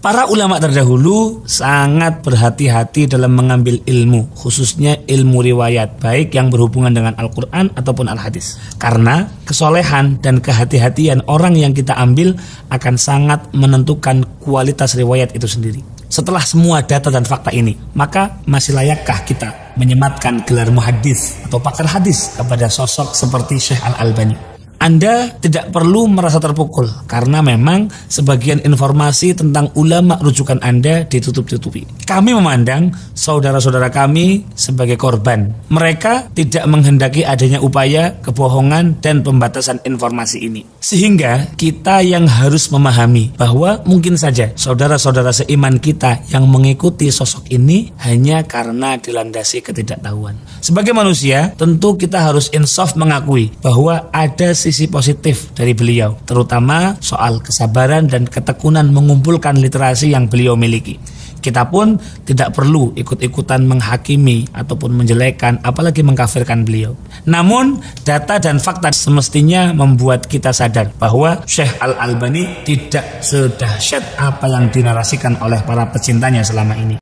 Para ulama terdahulu sangat berhati-hati dalam mengambil ilmu, khususnya ilmu riwayat, baik yang berhubungan dengan Al-Quran ataupun Al-Hadis. Karena kesolehan dan kehati-hatian orang yang kita ambil akan sangat menentukan kualitas riwayat itu sendiri. Setelah semua data dan fakta ini, maka masih layakkah kita menyematkan gelar muhaddis atau pakar hadis kepada sosok seperti Syekh Al-Albani? Anda tidak perlu merasa terpukul karena memang sebagian informasi tentang ulama rujukan Anda ditutup-tutupi. Kami memandang saudara-saudara kami sebagai korban. Mereka tidak menghendaki adanya upaya kebohongan dan pembatasan informasi ini. Sehingga kita yang harus memahami bahwa mungkin saja saudara-saudara seiman kita yang mengikuti sosok ini hanya karena dilandasi ketidaktahuan. Sebagai manusia, tentu kita harus insaf mengakui bahwa ada sisi positif dari beliau, terutama soal kesabaran dan ketekunan mengumpulkan literasi yang beliau miliki. Kita pun tidak perlu ikut-ikutan menghakimi ataupun menjelekkan, apalagi mengkafirkan beliau. Namun, data dan fakta semestinya membuat kita sadar bahwa Syekh Al-Albani tidak sedahsyat apa yang dinarasikan oleh para pecintanya selama ini.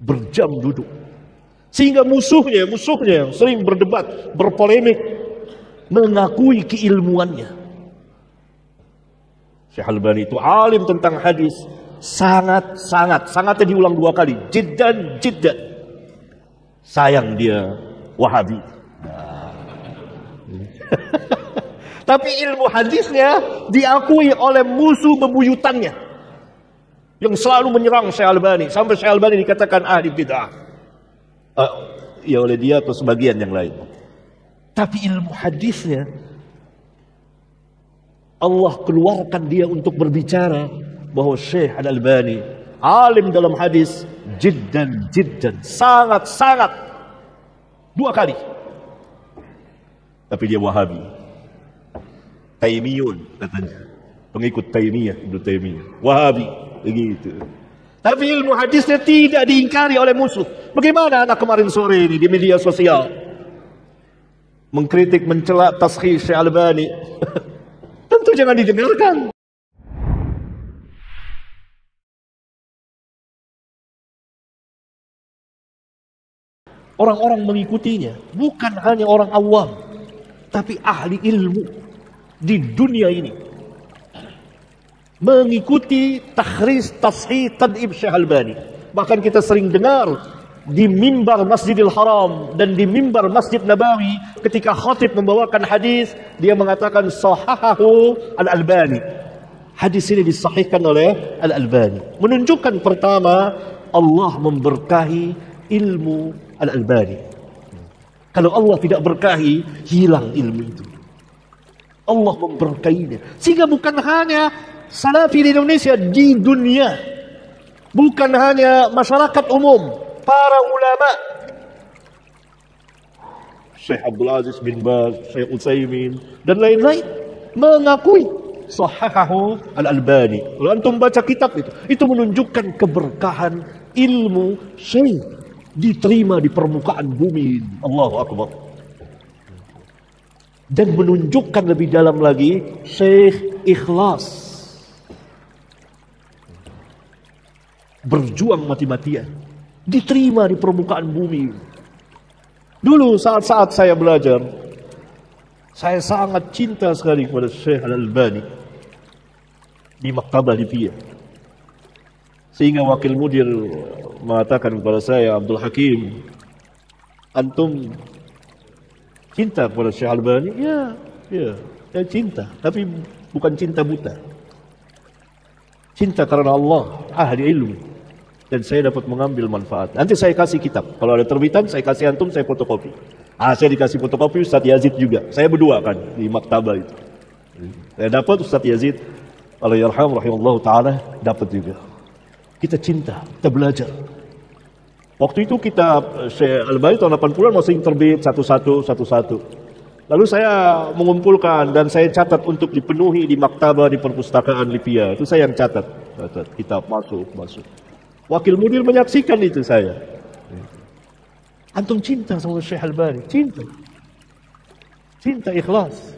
Berjam duduk. Sehingga musuhnya sering berdebat, berpolemik, mengakui keilmuannya. Syekh Al-Albani itu alim tentang hadis, sangatnya diulang 2 kali, jiddan. Sayang dia Wahabi. Tapi ilmu hadisnya diakui oleh musuh bebuyutannya yang selalu menyerang Syekh Al-Albani, sampai Syekh Al-Albani dikatakan ahli bid'ah. Ya oleh dia atau sebagian yang lain. Tapi ilmu hadisnya Allah keluarkan dia untuk berbicara bahwa Syekh Al-Albani alim dalam hadis, jiddan, sangat 2 kali. Tapi dia Wahabi, Taimiyun katanya, pengikut Taimiyah, Ibnu Taimiyah, Wahabi begitu. Tapi ilmu hadisnya tidak diingkari oleh musuh. Bagaimana anak kemarin sore ini di media sosial mengkritik, mencela taskhih Syekh Al-Albani? Tentu jangan didengarkan. Orang-orang mengikutinya bukan hanya orang awam, tapi ahli ilmu di dunia ini mengikuti takhris, tashih, tad'ib Syekh Al-Albani. Bahkan kita sering dengar di mimbar Masjidil Haram dan di mimbar Masjid Nabawi ketika khatib membawakan hadis, dia mengatakan sahahahu Al-Albani. Hadis ini disahihkan oleh Al-Albani. Menunjukkan pertama, Allah memberkahi ilmu Al-Albani. Kalau Allah tidak berkahi, hilang ilmu itu. Allah memberkahinya. Sehingga bukan hanya salafi di Indonesia, di dunia, bukan hanya masyarakat umum, para ulama, Syekh Abdul Aziz bin Baz, Syekh Utsaimin dan lain-lain mengakui sahahahu Al-Albani. Kalau antum baca kitab itu menunjukkan keberkahan ilmu Syekh diterima di permukaan bumi. Allahu Akbar. Dan menunjukkan lebih dalam lagi Syekh ikhlas, berjuang mati-matian, diterima di permukaan bumi. Dulu saat-saat saya belajar, saya sangat cinta sekali kepada Syekh Al-Albani di Maktabah Libya. Sehingga wakil mudir mengatakan kepada saya, Abdul Hakim, antum cinta kepada Syekh Al-Albani? Ya, saya cinta, tapi bukan cinta buta. Cinta karena Allah, ahli ilmu, dan saya dapat mengambil manfaat. Nanti saya kasih kitab. Kalau ada terbitan, saya kasih antum, saya fotokopi. Saya dikasih fotokopi Ustaz Yazid juga. Saya berdua kan di maktabah itu. Saya dapat, Ustaz Yazid Allahyarham rahimahullah ta'ala dapat juga. Kita cinta, kita belajar. Waktu itu kitab Syekh Al-Albani tahun 80-an masih terbit satu-satu. Lalu saya mengumpulkan dan saya catat untuk dipenuhi di maktabah, di perpustakaan Libya. Itu saya yang catat kitab masuk. Wakil mudir menyaksikan itu saya. Antum cinta sama Syekh Al-Albani, cinta ikhlas.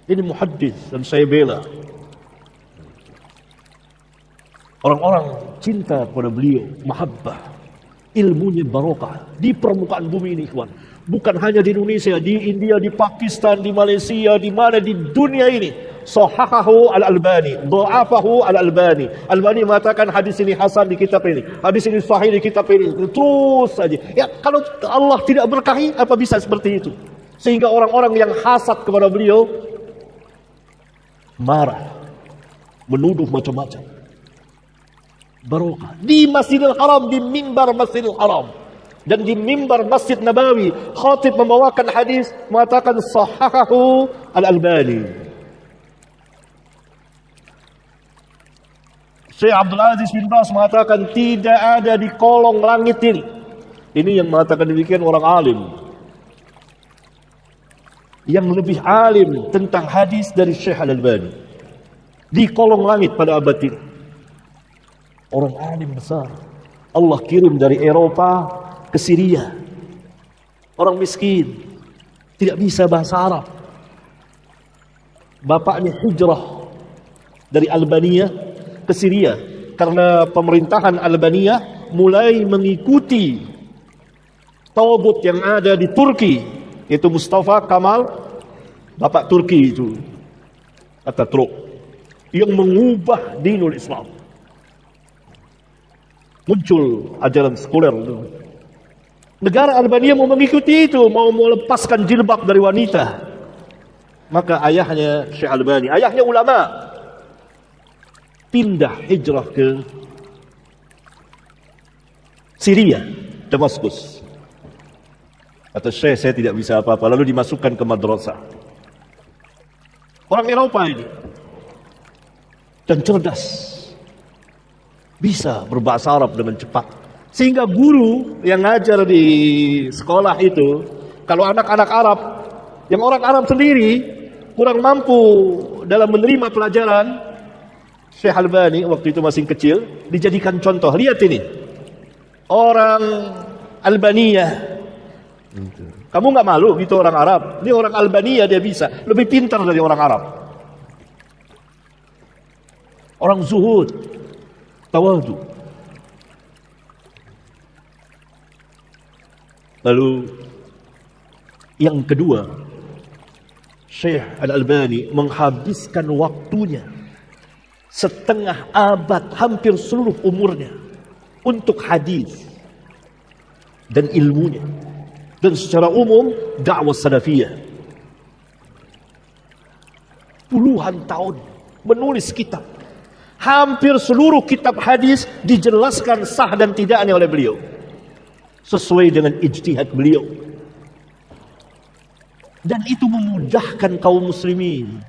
Ini muhaddis dan saya bela. Orang-orang cinta kepada beliau, mahabbah, ilmunya barokah di permukaan bumi ini, ikhwan. Bukan hanya di Indonesia, di India, di Pakistan, di Malaysia, di mana di dunia ini. Sahahahu al-Albani, dha'afahu al-Albani. Albani mengatakan hadis ini hasan di kitab ini, hadis ini sahih di kitab ini. Terus saja. Ya, kalau Allah tidak berkahi, apa bisa seperti itu? Sehingga orang-orang yang hasad kepada beliau marah, menuduh macam-macam. Barokah di Masjidil Haram, di mimbar Masjidil Haram dan di mimbar Masjid Nabawi, khatib membawakan hadis mengatakan sahahahu al-Albani. Syekh Abdul Aziz bin Baz mengatakan tidak ada di kolong langit ini. Ini yang mengatakan demikian orang alim, yang lebih alim tentang hadis dari Syekh Al-Albani di kolong langit pada abad ini. Orang alim besar Allah kirim dari Eropa ke Syria. Orang miskin, tidak bisa bahasa Arab. Bapaknya hijrah dari Albania ke Syria karena pemerintahan Albania mulai mengikuti tawagut yang ada di Turki, yaitu Mustafa Kemal, bapak Turki itu, Atatürk, yang mengubah dinul Islam. Muncul ajaran sekuler. Negara Albania mau mengikuti itu, mau melepaskan jilbab dari wanita. Maka ayahnya Syekh Albani, ayahnya ulama, pindah hijrah ke Syria, Damaskus. Kata Syekh, saya tidak bisa apa-apa. Lalu dimasukkan ke madrasah. Orang Eropa ini, dan cerdas, bisa berbahasa Arab dengan cepat. Sehingga guru yang ngajar di sekolah itu, kalau anak-anak Arab, yang orang Arab sendiri kurang mampu dalam menerima pelajaran, Syekh Albani waktu itu masih kecil, dijadikan contoh. Lihat ini, orang Albania. Kamu nggak malu gitu orang Arab? Ini orang Albania, dia bisa lebih pintar dari orang Arab. Orang zuhud, tawadu. Lalu yang kedua, Syekh Al-Albani menghabiskan waktunya setengah abad, hampir seluruh umurnya untuk hadis dan ilmunya, dan secara umum dakwah salafiyah. Puluhan tahun menulis kitab. Hampir seluruh kitab hadis dijelaskan sah dan tidaknya oleh beliau, sesuai dengan ijtihad beliau. Dan itu memudahkan kaum muslimin,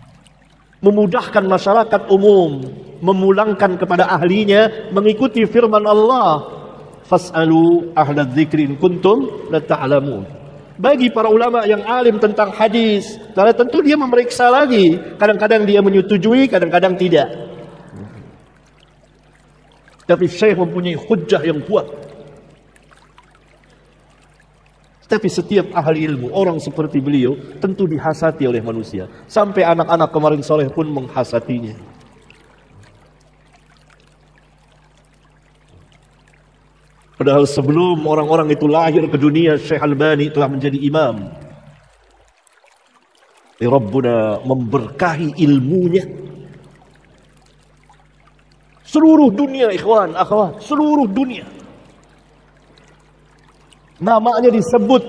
memudahkan masyarakat umum, memulangkan kepada ahlinya mengikuti firman Allah, fas'alu ahla dzikri in kuntum la ta'lamun. Bagi para ulama yang alim tentang hadis, karena tentu dia memeriksa lagi, kadang-kadang dia menyetujui, kadang-kadang tidak. Tapi Syekh mempunyai hujjah yang kuat. Tapi setiap ahli ilmu, orang seperti beliau, tentu dihasati oleh manusia. Sampai anak-anak kemarin soleh pun menghasatinya. Padahal sebelum orang-orang itu lahir ke dunia, Syekh Albani telah menjadi imam. Rabbuna memberkahi ilmunya. Seluruh dunia, ikhwan, akhwat, seluruh dunia. Namanya disebut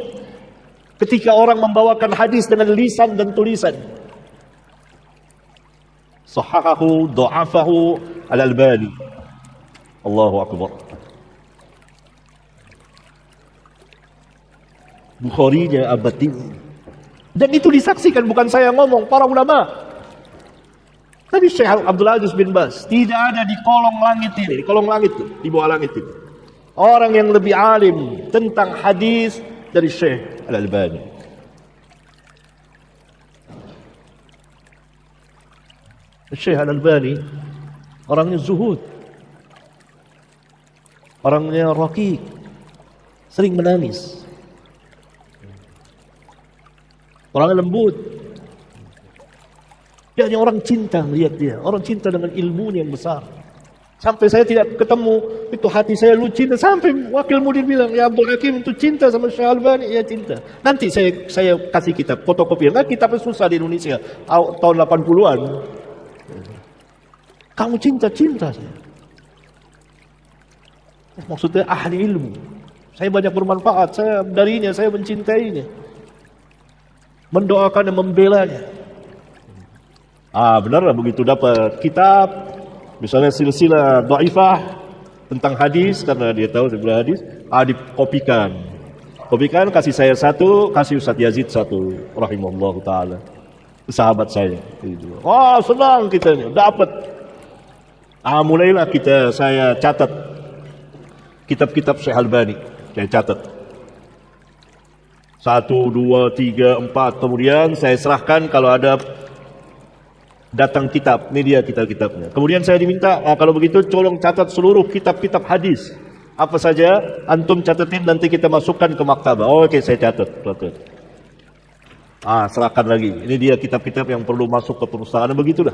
ketika orang membawakan hadis dengan lisan dan tulisan. Sahahahu, dha'afahu al-Albani. Allahu Akbar. Bukharinya abad ini. Dan itu disaksikan, bukan saya ngomong, para ulama. Tadi Syekh Abdul Aziz bin Baz, tidak ada di kolong langit ini, di kolong langit itu, di bawah langit itu, orang yang lebih alim tentang hadis dari Syekh Al-Albani. Syekh Al-Albani orangnya zuhud, orangnya raqiq, sering menangis, orangnya lembut. Dia hanya orang cinta melihat dia, orang cinta dengan ilmunya yang besar. Sampai saya tidak ketemu, itu hati saya lu cinta. Sampai wakil mudir bilang, ya Abdul Hakim itu cinta sama Syekh Albani. Ya cinta. Nanti saya kasih kitab, fotokopi. Nah, kitabnya susah di Indonesia. Tahun 80-an. Kamu cinta saya. Maksudnya ahli ilmu. Saya banyak bermanfaat. Saya darinya, saya mencintainya. Mendoakan dan membelanya. Benar begitu dapat kitab. Misalnya silsilah dhaifah tentang hadis, karena dia tahu sebelah hadis, dikopikan. Kopikan, kasih saya satu, kasih Ustaz Yazid satu, rahimahullah ta'ala. Sahabat saya. Senang kita dapat. Mulailah saya catat kitab-kitab Syekh Albani. Saya catat. 1, 2, 3, 4. Kemudian saya serahkan kalau ada datang kitab, ini dia kitab-kitabnya. Kemudian saya diminta, kalau begitu tolong catat seluruh kitab-kitab hadis. Apa saja, antum catatin nanti kita masukkan ke maktabah. Oke, saya catat. Serahkan lagi. Ini dia kitab-kitab yang perlu masuk ke perpustakaan, begitulah.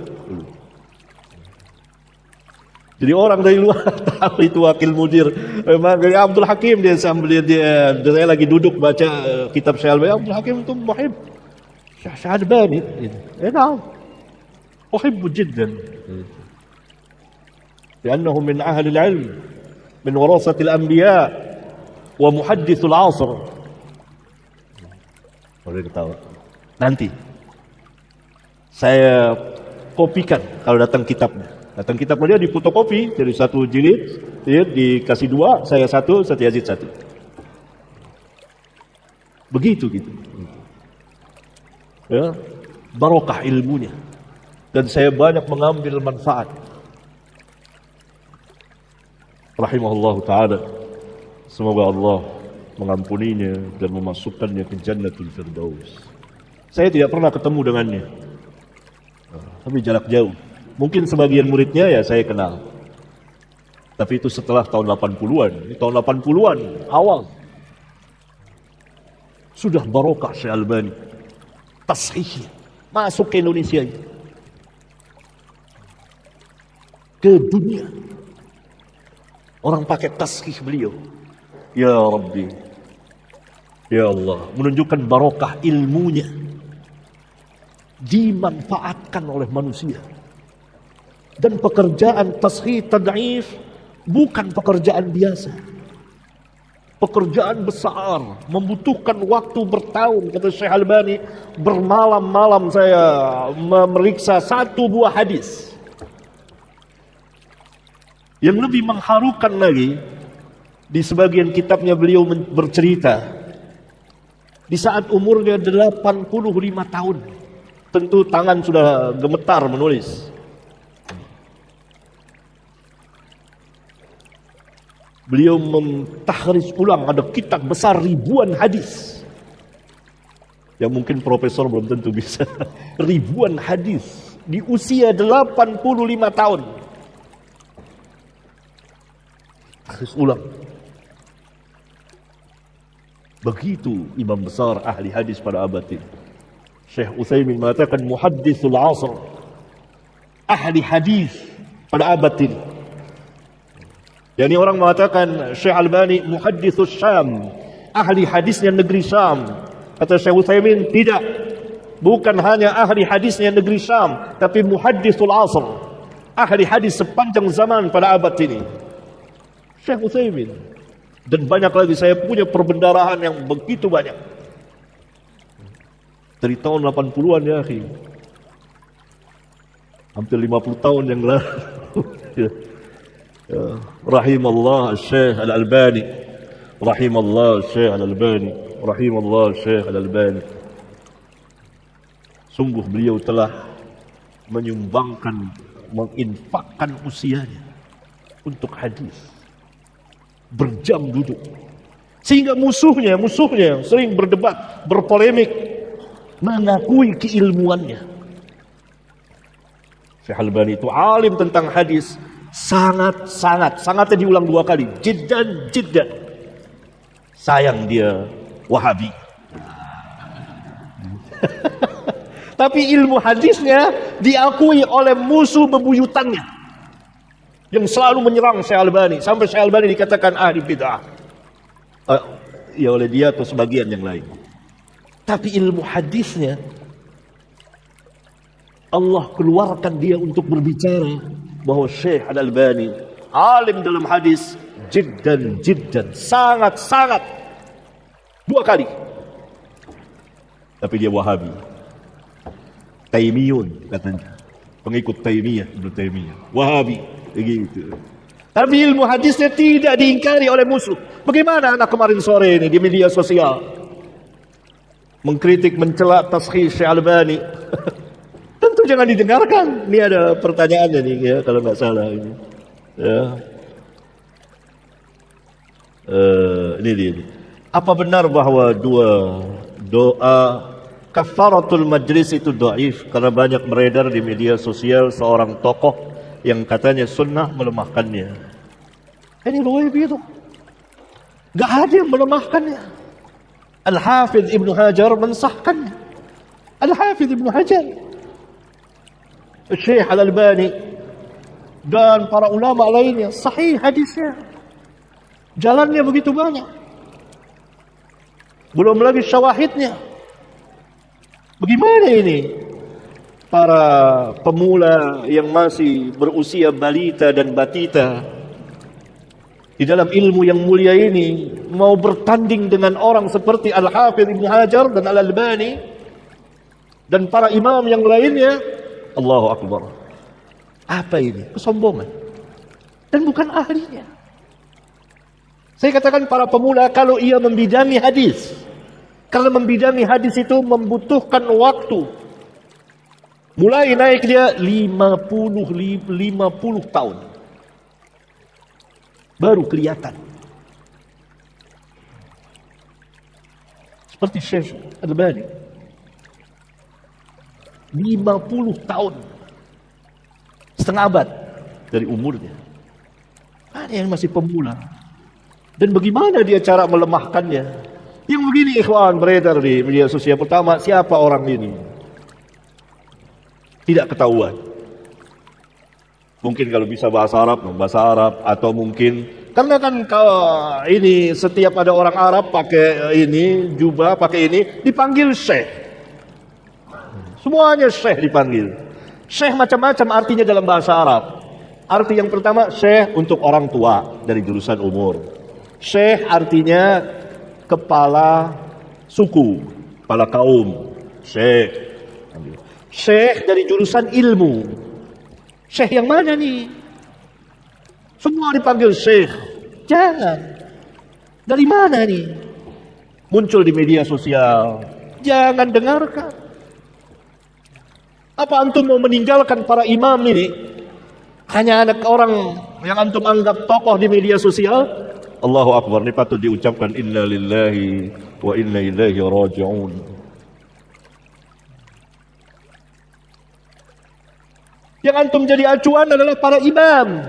Jadi orang dari luar tahu itu wakil mudir. Memang Abdul Hakim dia lagi duduk baca kitab Syekh Albani. Abdul Hakim itu muhib Syekh Albani. أحب جدا لأنه من أهل العلم من ورثة الأنبياء ومحدث العصر. Nanti saya kopikan kalau datang kitabnya. Datang kitabnya dia difotokopi dari 1 jilid, dia dikasih 2, saya 1, Ustaz Yazid 1. Begitu gitu. Ya, barokah ilmunya. Dan saya banyak mengambil manfaat. Rahimahullah ta'ala. Semoga Allah mengampuninya dan memasukkannya ke Jannatul Firdaus. Saya tidak pernah ketemu dengannya. Tapi jarak jauh. Mungkin sebagian muridnya ya saya kenal. Tapi itu setelah tahun 80-an. Ini tahun 80-an awal. Sudah barokah Syekh Albani. Tashihnya masuk ke Indonesia ini. Ke dunia. Orang pakai tashih beliau. Ya Rabbi. Ya Allah. Menunjukkan barokah ilmunya. Dimanfaatkan oleh manusia. Dan pekerjaan tashih tad'if bukan pekerjaan biasa. Pekerjaan besar. Membutuhkan waktu bertahun. Kata Syekh Albani. Bermalam-malam saya memeriksa 1 buah hadis. Yang lebih mengharukan lagi, di sebagian kitabnya beliau bercerita, di saat umurnya 85 tahun, tentu tangan sudah gemetar menulis. Beliau mentahris ulang, ada kitab besar ribuan hadis. Yang mungkin profesor belum tentu bisa. Ribuan hadis, di usia 85 tahun. Tahris ulang. Begitu imam besar ahli hadis pada abad ini. Syekh Utsaimin mengatakan muhadditsul asr. Ahli hadis pada abad ini. Yani orang mengatakan Syekh Albani muhadditsus Syam. Ahli hadisnya negeri Syam. Kata Syekh Utsaimin tidak. Bukan hanya ahli hadisnya negeri Syam, tapi muhadditsul asr. Ahli hadis sepanjang zaman pada abad ini. Syekh Utsaimin. Dan banyak lagi, saya punya perbendaharaan yang begitu banyak. Dari tahun 80-an ya akhi. Hampir 50 tahun yang lalu. Rahimallah Syekh Al-Albani. Rahimallah Syekh Al-Albani. Rahimallah Syekh Al-Albani. Sungguh beliau telah menyumbangkan, menginfakkan usianya untuk hadis. Berjam duduk. Sehingga musuhnya sering berdebat, berpolemik, mengakui keilmuannya. Syekh Albani itu alim tentang hadis, sangatnya diulang 2 kali. Jiddan. Sayang dia Wahabi. Tapi ilmu hadisnya diakui oleh musuh bebuyutannya. yang selalu menyerang Syekh Albani, sampai Syekh Albani dikatakan ahli bid'ah. Ya oleh dia atau sebagian yang lain. Tapi ilmu hadisnya Allah keluarkan dia untuk berbicara bahwa Syekh Al-Albani alim dalam hadis jiddan, sangat 2 kali. Tapi dia Wahabi, Taimiyun katanya, pengikut Taimiyah, Ibnu Taimiyah, Wahabi begitu. Tapi ilmu hadisnya tidak diingkari oleh musuh. Bagaimana anak kemarin sore ini di media sosial mengkritik, mencela tashih Syekh Albani? Tentu jangan didengarkan. Ini ada pertanyaannya nih ya, kalau nggak salah ini. Ya. Ini dia. Apa benar bahwa 2 doa kafaratul majlis itu dhaif? Karena banyak beredar di media sosial seorang tokoh yang katanya sunnah melemahkannya. Ini dhaif itu. Gak ada yang melemahkannya. Al-Hafidh Ibnu Hajar mensahkannya. Al-Hafidh Ibnu Hajar, Syekh Al-Albani dan para ulama lainnya sahih hadisnya. Jalannya begitu banyak. Belum lagi syawahidnya. Bagaimana ini para pemula yang masih berusia balita dan batita di dalam ilmu yang mulia ini mau bertanding dengan orang seperti Al-Hafidh Ibnu Hajar dan Al-Albani dan para imam yang lainnya? Allahu Akbar. Apa ini? Kesombongan. Dan bukan ahlinya. Saya katakan para pemula kalau ia membidangi hadis. Karena membidangi hadis itu membutuhkan waktu. Mulai naik dia 50 tahun. Baru kelihatan. Seperti Syekh Al-Albani. 50 tahun. Setengah abad dari umurnya. Ada yang masih pemula. Dan bagaimana dia cara melemahkannya? Yang begini ikhwan beredar di media sosial. Pertama, siapa orang ini? Tidak ketahuan. Mungkin kalau bisa bahasa Arab, atau mungkin karena kan kalau ini setiap ada orang Arab pakai ini jubah, pakai ini dipanggil Syekh. Semuanya Syekh dipanggil. Syekh macam-macam artinya dalam bahasa Arab. Arti yang pertama Syekh untuk orang tua dari jurusan umur. Syekh artinya kepala suku, kepala kaum. Syekh. Syekh dari jurusan ilmu. Syekh yang mana nih? Semua dipanggil Syekh. Jangan. Dari mana nih? Muncul di media sosial. Jangan dengarkan. Apa antum mau meninggalkan para imam ini? Hanya anak orang yang antum anggap tokoh di media sosial? Allahu Akbar, ini patut diucapkan inna lillahi wa inna ilaihi raji'un. Yang antum jadi acuan adalah para imam.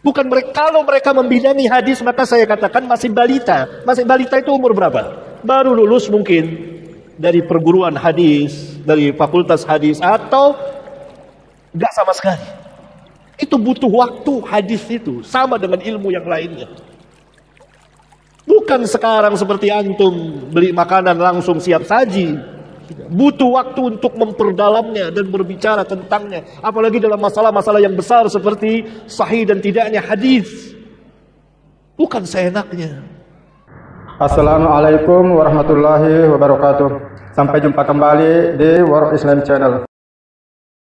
Bukan mereka. Kalau mereka membidangi hadis, maka saya katakan masih balita. Masih balita itu umur berapa? Baru lulus mungkin dari perguruan hadis, dari fakultas hadis, atau enggak sama sekali. Itu butuh waktu hadis itu. Sama dengan ilmu yang lainnya. Bukan sekarang seperti antum beli makanan langsung siap saji. Butuh waktu untuk memperdalamnya dan berbicara tentangnya. Apalagi dalam masalah-masalah yang besar seperti sahih dan tidaknya hadis. Bukan seenaknya. Assalamualaikum warahmatullahi wabarakatuh. Sampai jumpa kembali di World Islam Channel.